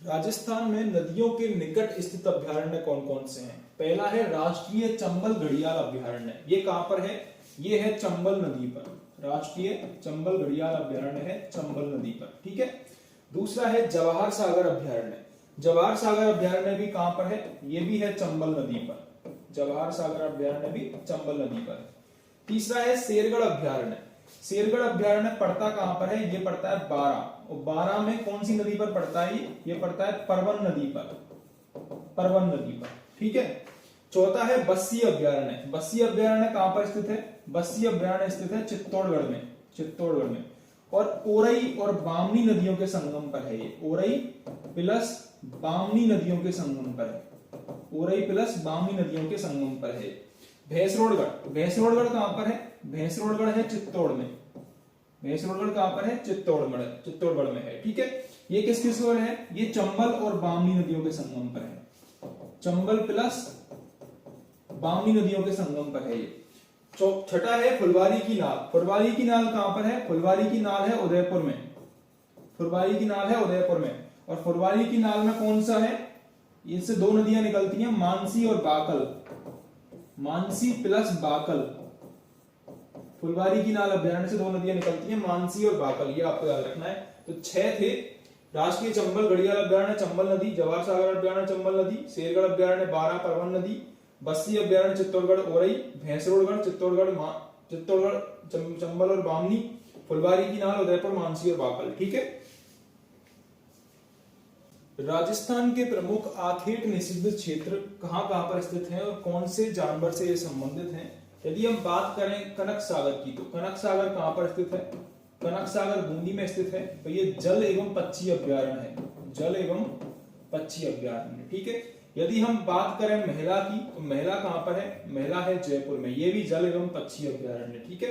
राजस्थान में नदियों के निकट स्थित अभ्यारण्य कौन कौन से हैं? पहला है राष्ट्रीय चंबल घड़ियाल अभ्यारण्य। ये कहां पर है? ये है चंबल नदी पर। राष्ट्रीय चंबल घड़ियाल अभ्यारण्य है चंबल नदी पर। ठीक है। दूसरा है जवाहर सागर अभ्यारण्य। जवाहर सागर अभ्यारण्य भी कहां पर है? ये भी है चंबल नदी पर। जवाहर सागर अभ्यारण्य भी चंबल नदी पर है। तीसरा है शेरगढ़ अभ्यारण्य। शेरगढ़ अभ्यारण्य पड़ता कहां पर है? ये पड़ता है बारा। और बारा में कौन सी नदी पर पड़ता है? ये पड़ता है परवन नदी पर। परवन नदी पर। ठीक है। चौथा है बस्सी अभ्यारण्य। बस्सी अभ्यारण्य कहां पर स्थित है? बस्सी अभ्यारण्य स्थित है चित्तौड़गढ़ में। चित्तौड़गढ़ में। और ओरई और बामनी नदियों के संगम पर है ये। ओरई प्लस बामनी नदियों के संगम पर है। ओरई प्लस बामनी नदियों के संगम पर है। भैंसरोडगढ़। भैंसरोडगढ़ कहां पर है? भैंसरोडगढ़ है चित्तौड़ में। भैंसरोडगढ़ कहां पर है? चित्तौड़गढ़ में है। ठीक है। ये किस किस पर है? ये चंबल और बामनी नदियों के संगम पर है। चंबल प्लस बामनी नदियों के संगम पर है ये। छठा है फुलवारी की नाल। फुलवारी की नाल कहां पर है? फुलवारी की नाल है उदयपुर में। फुलवारी की नाल है उदयपुर में। और फुलवारी की नाल में कौन सा है? इससे दो नदियां निकलती हैं, मानसी और बाकल। मानसी प्लस बाकल। फुलवारी की नाल अभ्यारण्य से दो नदियां निकलती हैं, मानसी और बाकल। ये आपको याद रखना है। तो 6 थे। राष्ट्रीय चंबल घड़ियाल अभ्यारण्य चंबल नदी, जवाहर सागर अभ्यारण्य चंबल नदी, शेरगढ़ अभ्यारण्य बारा परवन नदी, बस्सी अभ्यारण्य चित्तौड़गढ़ ओरई, भैंसरोडगढ़ चित्तौड़गढ़ चंबल और बामनी, फुलवारी की नाल उदयपुर मानसी और बाकल। ठीक है। राजस्थान के प्रमुख आखेट निषिद्ध क्षेत्र कहां कहां पर स्थित हैं और कौन से जानवर से ये संबंधित हैं? यदि हम बात करें कनक सागर की, तो कनक सागर कहां पर स्थित है? कनक सागर बूंदी में स्थित है। तो ये जल एवं पक्षी अभ्यारण्य है। जल एवं पक्षी अभ्यारण्य। ठीक है। यदि हम बात करें महिला की, तो महिला कहां पर है? महिला है जयपुर में। ये भी जल एवं पक्षी अभ्यारण्य। ठीक है।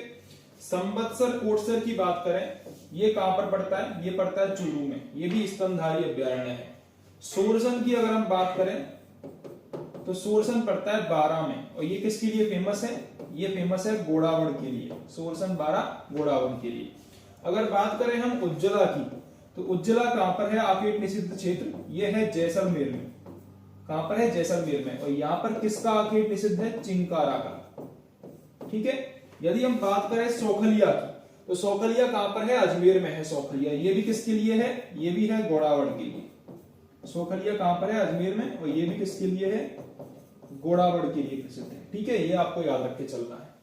संवत्सर कोटसर की बात करें, ये कहां पर पड़ता है? ये पड़ता है चूरू में। ये भी स्तनधारी अभ्यारण्य है। सोरसन की अगर हम बात करें, तो सोरसन पड़ता है बारा में। और ये किसके लिए फेमस है? ये फेमस है गोड़ावण के लिए। सोरसन बारा गोड़ावण के लिए। अगर बात करें हम उज्जला की, तो उज्जला कहां पर है? आखेट निषिद्ध क्षेत्र ये है जैसलमेर में। कहां पर है? जैसलमेर में। और यहां पर किसका आखेट निषिद्ध है? चिंकारा का। ठीक है। यदि हम बात करें सौखलिया की, तो सौखलिया कहां पर है? अजमेर में है सौखलिया। ये भी किसके लिए है? ये भी है गोड़ावण के लिए। सौखलिया कहां पर है? अजमेर में। और ये भी किसके लिए है? गोड़ावण के लिए प्रसिद्ध है। ठीक है। ये आपको याद रख के चलना है।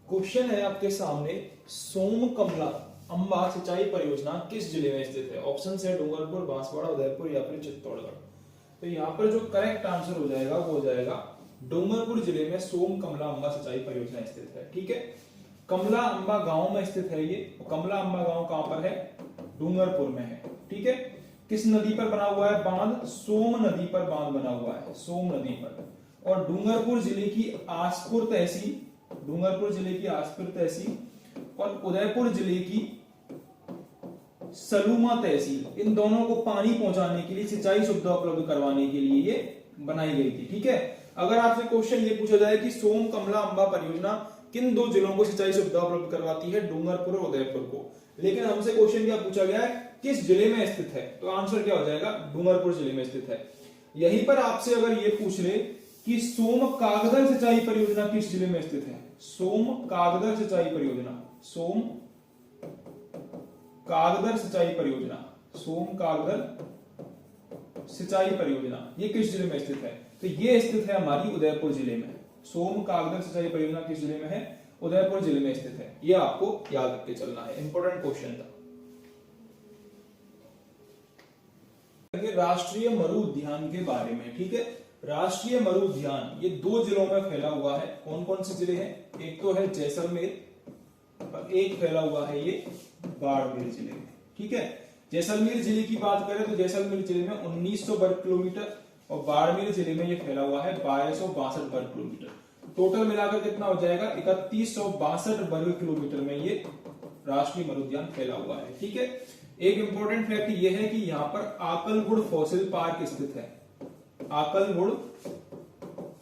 क्वेश्चन है आपके सामने, सोम कमला अंबा सिंचाई परियोजना किस जिले में स्थित है? ऑप्शन है डूंगरपुर, बांसवाड़ा, उदयपुर या फिर चित्तौड़गढ़। तो यहाँ पर जो करेक्ट आंसर हो जाएगा वो हो जाएगा डूंगरपुर जिले में सोम कमला अंबा सिंचाई परियोजना स्थित है। ठीक है। कमला अंबा गांव में स्थित है ये। कमला अंबा गांव कहां पर है? डूंगरपुर में है। ठीक है। किस नदी पर बना हुआ है बांध? सोम नदी पर बांध बना हुआ है। सोम नदी पर। और डूंगरपुर जिले की आसपुर तहसील, डूंगरपुर जिले की आसपुर तहसील और उदयपुर जिले की सलूमा तहसील, इन दोनों को पानी पहुंचाने के लिए, सिंचाई सुविधा उपलब्ध करवाने के लिए ये बनाई गई थी। ठीक है। अगर आपसे क्वेश्चन ये पूछा जाए कि सोम कमला अंबा परियोजना किन दो जिलों को सिंचाई सुविधा उपलब्ध करवाती है? डूंगरपुर और उदयपुर को। लेकिन हमसे क्वेश्चन क्या पूछा गया है? किस जिले में स्थित है? तो आंसर क्या हो जाएगा? डूंगरपुर जिले में स्थित है। यहीं पर आपसे अगर ये पूछ ले कि सोम कागदर सिंचाई परियोजना किस जिले में स्थित है? सोम कागदर सिंचाई परियोजना, सोम कागदर सिंचाई परियोजना, सोम कागदर सिंचाई परियोजना ये किस जिले में स्थित है? तो ये स्थित है हमारी उदयपुर जिले में। सोम कागदर सिंचाई परियोजना किस जिले में है? उदयपुर जिले में स्थित है। ये आपको याद रख के चलना है। इंपॉर्टेंट क्वेश्चन था। राष्ट्रीय मरु उद्यान के बारे में। ठीक है। राष्ट्रीय मरु उद्यान ये 2 जिलों में फैला हुआ है। कौन कौन से जिले हैं? एक तो है जैसलमेर और एक फैला हुआ है ये बाड़मेर जिले में। ठीक है। जैसलमेर जिले की बात करें तो जैसलमेर जिले में 1900 वर्ग किलोमीटर और बाड़मेर जिले में ये फैला हुआ है 1262 वर्ग किलोमीटर। टोटल मिलाकर कितना हो जाएगा? 3162 वर्ग किलोमीटर में ये राष्ट्रीय मरु उद्यान फैला हुआ है। ठीक है। एक इंपॉर्टेंट फैक्ट ये है कि यहाँ पर आकलगुड़ फॉसिल पार्क स्थित है। आकलगुड़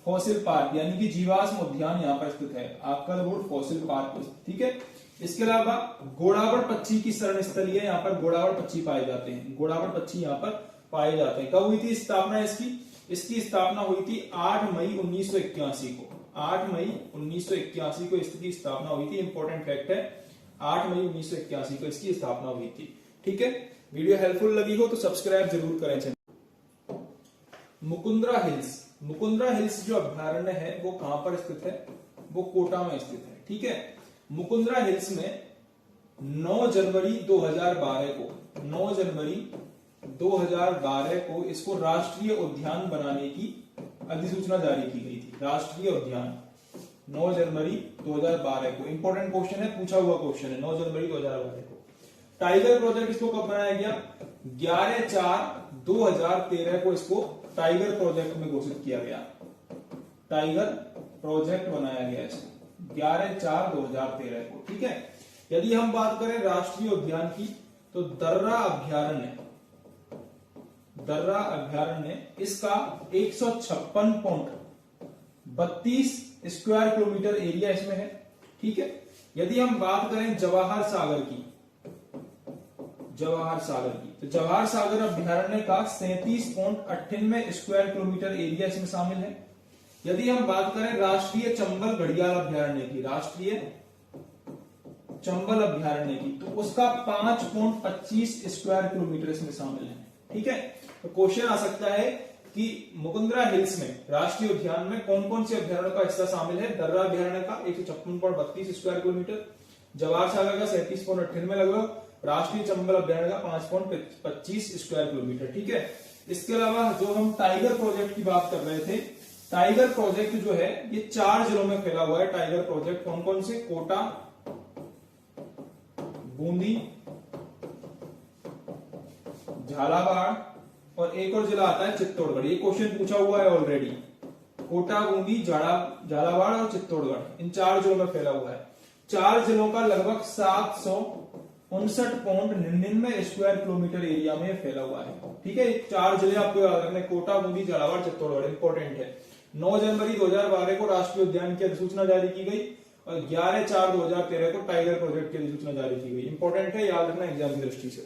फॉसिल पार्क यानी कि जीवाश्म उद्यान यहाँ पर स्थित है। आकलगुड़ फॉसिल पार्क। ठीक है। इसके अलावा घोड़ावड़ पक्षी की शरण स्थली है, यहाँ पर घोड़ावड़ पक्षी पाए जाते हैं, घोड़ावड़ पक्षी यहाँ पर पाए जाते हैं। कब हुई थी स्थापना इसकी स्थापना हुई थी 8 मई 1981 को। 8 मई 1981 को इसकी स्थापना हुई थी। इंपॉर्टेंट फैक्ट है, 8 मई 1981 को इसकी स्थापना हुई थी। ठीक है, वीडियो हेल्पफुल लगी हो तो सब्सक्राइब जरूर करें। मुकुंदरा हिल्स जो अभ्यारण्य है वो कहां पर स्थित है? वो कोटा में स्थित है। ठीक है, मुकुंदरा हिल्स में 9 जनवरी 2012 को इसको राष्ट्रीय उद्यान बनाने की अधिसूचना जारी की गई थी। राष्ट्रीय उद्यान 9 जनवरी 2012 को। इंपॉर्टेंट क्वेश्चन है, पूछा हुआ क्वेश्चन है, 9 जनवरी 2012 को। टाइगर प्रोजेक्ट इसको कब बनाया गया? 11/4/2013 को इसको टाइगर प्रोजेक्ट में घोषित किया गया। टाइगर प्रोजेक्ट बनाया गया इसको 11/4/2013 को। ठीक है, यदि हम बात करें राष्ट्रीय उद्यान की तो दर्रा अभ्यारण्य इसका 156.32 स्क्वायर किलोमीटर एरिया इसमें है। ठीक है, यदि हम बात करें जवाहर सागर की तो जवाहर सागर अभ्यारण्य का 37.98 स्क्वायर किलोमीटर एरिया इसमें शामिल है। यदि हम बात करें राष्ट्रीय चंबल घड़ियाल अभ्यारण्य की तो उसका 5.25 स्क्वायर किलोमीटर इसमें शामिल है। ठीक है, तो क्वेश्चन आ सकता है कि मुकुंदरा हिल्स में राष्ट्रीय उद्यान में कौन कौन से अभ्यारण्य का हिस्सा शामिल है? दर्रा अभ्यारण्य का 156.32 स्क्वायर किलोमीटर, जवाहर सागर का 37.98 लगभग, राष्ट्रीय चंबल अभ्यारण्य का 5.25 स्क्वायर किलोमीटर। ठीक है, इसके अलावा जो हम टाइगर प्रोजेक्ट की बात कर रहे थे, टाइगर प्रोजेक्ट जो है ये 4 जिलों में फैला हुआ है। टाइगर प्रोजेक्ट कौन कौन से? कोटा, बूंदी, झालावाड़ और एक और जिला आता है चित्तौड़गढ़। ये क्वेश्चन पूछा हुआ है ऑलरेडी। कोटा, बूंदी, झालावाड़ और चित्तौड़गढ़, इन 4 जिलों में फैला हुआ है। 4 जिलों का लगभग 759.99 स्क्वायर किलोमीटर एरिया में फैला हुआ है। ठीक है, 4 जिले आपको याद रखने, कोटा, बूंदी, झालावाड़, चित्तौड़गढ़। इंपॉर्टेंट है। 9 जनवरी 2012 को राष्ट्रीय उद्यान की अधिसूचना जारी की गई और 11/4/2013 को टाइगर प्रोजेक्ट की अधिसूचना जारी की गई। इंपॉर्टेंट है, याद रखना एग्जाम की दृष्टि से।